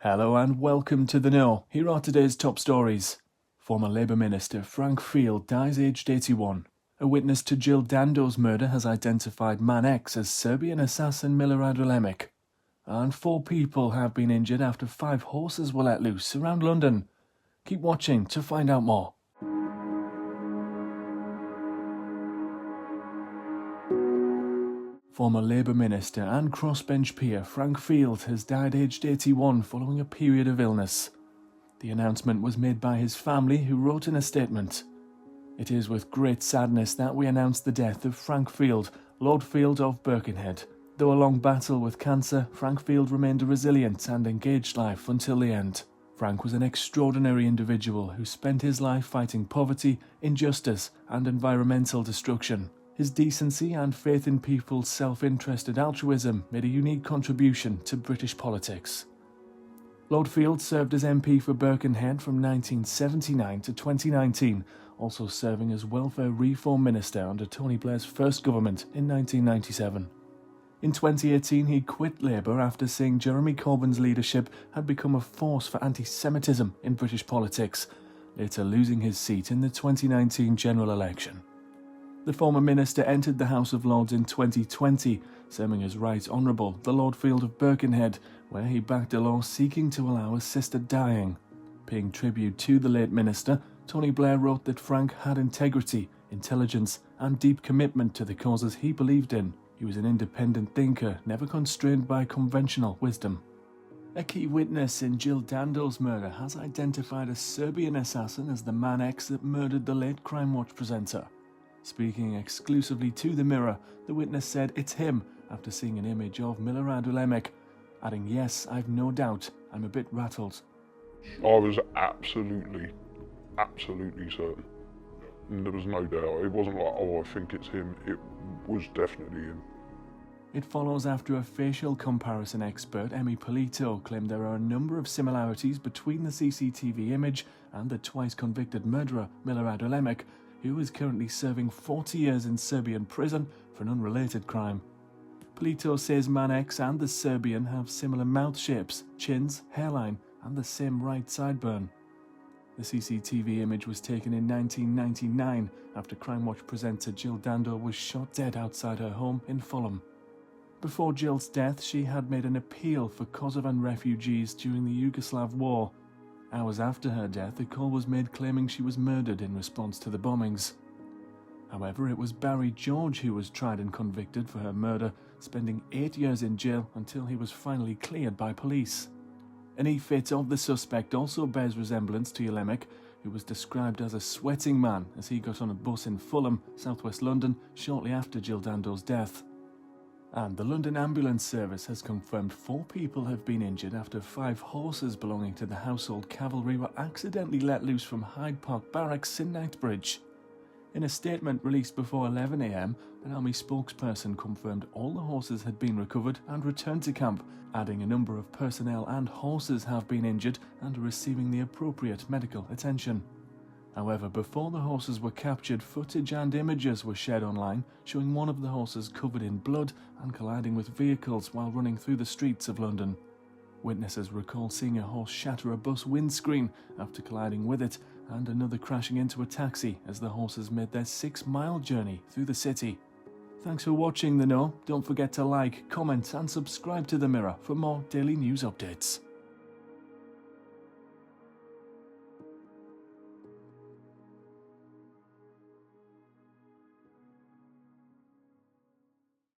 Hello and welcome to The Know. Here are today's top stories. Former Labour Minister Frank Field dies aged 81. A witness to Jill Dando's murder has identified Man X as Serbian assassin Milorad Ulemic. And 4 people have been injured after 5 horses were let loose around London. Keep watching to find out more. Former Labour Minister and crossbench peer Frank Field has died aged 81 following a period of illness. The announcement was made by his family, who wrote in a statement, "It is with great sadness that we announce the death of Frank Field, Lord Field of Birkenhead. Though a long battle with cancer, Frank Field remained a resilient and engaged life until the end. Frank was an extraordinary individual who spent his life fighting poverty, injustice and environmental destruction. His decency and faith in people's self-interested altruism made a unique contribution to British politics." Lord Field served as MP for Birkenhead from 1979 to 2019, also serving as Welfare Reform Minister under Tony Blair's first government in 1997. In 2018, he quit Labour after seeing Jeremy Corbyn's leadership had become a force for anti-Semitism in British politics, later losing his seat in the 2019 general election. The former minister entered the House of Lords in 2020, serving as Right Honourable the Lord Field of Birkenhead, where he backed a law seeking to allow assisted dying. Paying tribute to the late minister, Tony Blair wrote that Frank had integrity, intelligence and deep commitment to the causes he believed in. He was an independent thinker, never constrained by conventional wisdom. A key witness in Jill Dando's murder has identified a Serbian assassin as the Man X that murdered the late Crime Watch presenter. Speaking exclusively to the Mirror, the witness said it's him after seeing an image of Milorad Ulemic, adding, "Yes, I've no doubt, I'm a bit rattled." I was absolutely certain. And there was no doubt. It wasn't like, oh, I think it's him. It was definitely him. It follows after a facial comparison expert, Emmy Polito, claimed there are a number of similarities between the CCTV image and the twice-convicted murderer, Milorad Ulemic, who is currently serving 40 years in Serbian prison for an unrelated crime. Polito says Man X and the Serbian have similar mouth shapes, chins, hairline, and the same right sideburn. The CCTV image was taken in 1999 after Crime Watch presenter Jill Dando was shot dead outside her home in Fulham. Before Jill's death, she had made an appeal for Kosovan refugees during the Yugoslav War. Hours after her death, a call was made claiming she was murdered in response to the bombings. However, it was Barry George who was tried and convicted for her murder, spending 8 years in jail until he was finally cleared by police. An e-fit of the suspect also bears resemblance to Ulemic, who was described as a sweating man as he got on a bus in Fulham, southwest London, shortly after Jill Dando's death. And the London Ambulance Service has confirmed 4 people have been injured after 5 horses belonging to the household Cavalry were accidentally let loose from Hyde Park Barracks in Knightsbridge. In a statement released before 11 AM, an army spokesperson confirmed all the horses had been recovered and returned to camp, adding a number of personnel and horses have been injured and are receiving the appropriate medical attention. However, before the horses were captured, footage and images were shared online showing one of the horses covered in blood and colliding with vehicles while running through the streets of London. Witnesses recall seeing a horse shatter a bus windscreen after colliding with it, and another crashing into a taxi as the horses made their 6-mile journey through the city. Thanks for watching The Know. Don't forget to like, comment and subscribe to The Mirror for more daily news updates.